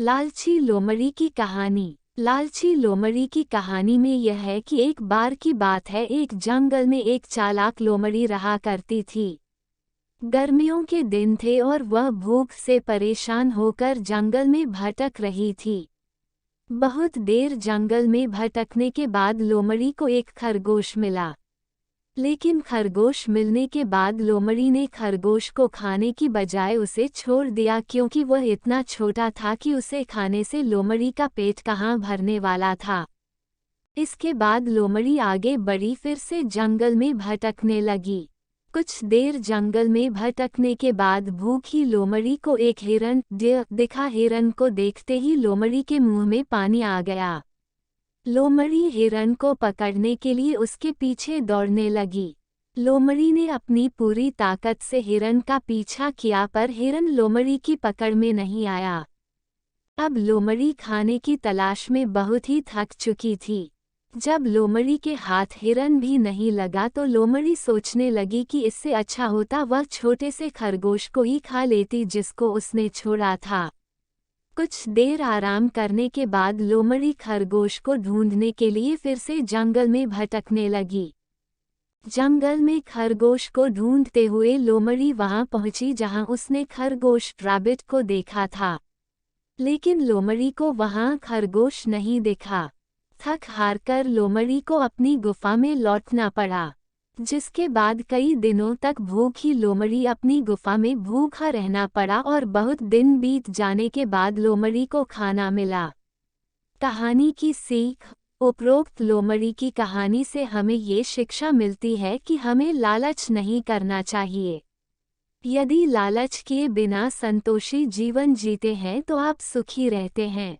लालची लोमड़ी की कहानी। लालची लोमड़ी की कहानी में यह है कि एक बार की बात है, एक जंगल में एक चालाक लोमड़ी रहा करती थी। गर्मियों के दिन थे और वह भूख से परेशान होकर जंगल में भटक रही थी। बहुत देर जंगल में भटकने के बाद लोमड़ी को एक खरगोश मिला। लेकिन खरगोश मिलने के बाद लोमड़ी ने खरगोश को खाने की बजाय उसे छोड़ दिया, क्योंकि वह इतना छोटा था कि उसे खाने से लोमड़ी का पेट कहाँ भरने वाला था। इसके बाद लोमड़ी आगे बढ़ी, फिर से जंगल में भटकने लगी। कुछ देर जंगल में भटकने के बाद भूखी लोमड़ी को एक हिरन दिखा। हिरन को देखते ही लोमड़ी के मुंह में पानी आ गया। लोमड़ी हिरन को पकड़ने के लिए उसके पीछे दौड़ने लगी। लोमड़ी ने अपनी पूरी ताकत से हिरन का पीछा किया, पर हिरन लोमड़ी की पकड़ में नहीं आया। अब लोमड़ी खाने की तलाश में बहुत ही थक चुकी थी। जब लोमड़ी के हाथ हिरन भी नहीं लगा तो लोमड़ी सोचने लगी कि इससे अच्छा होता वह छोटे से खरगोश को ही खा लेती जिसको उसने छोड़ा था। कुछ देर आराम करने के बाद लोमड़ी खरगोश को ढूंढने के लिए फिर से जंगल में भटकने लगी। जंगल में खरगोश को ढूंढते हुए लोमड़ी वहां पहुंची जहां उसने खरगोश रैबिट को देखा था। लेकिन लोमड़ी को वहां खरगोश नहीं दिखा। थक हारकर लोमड़ी को अपनी गुफा में लौटना पड़ा, जिसके बाद कई दिनों तक भूखी लोमड़ी अपनी गुफा में भूखा रहना पड़ा और बहुत दिन बीत जाने के बाद लोमड़ी को खाना मिला। कहानी की सीख। उपरोक्त लोमड़ी की कहानी से हमें ये शिक्षा मिलती है कि हमें लालच नहीं करना चाहिए। यदि लालच किए बिना संतोषी जीवन जीते हैं तो आप सुखी रहते हैं।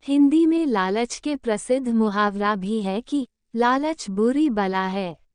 हिंदी में लालच के प्रसिद्ध मुहावरा भी है कि लालच बुरी बला है।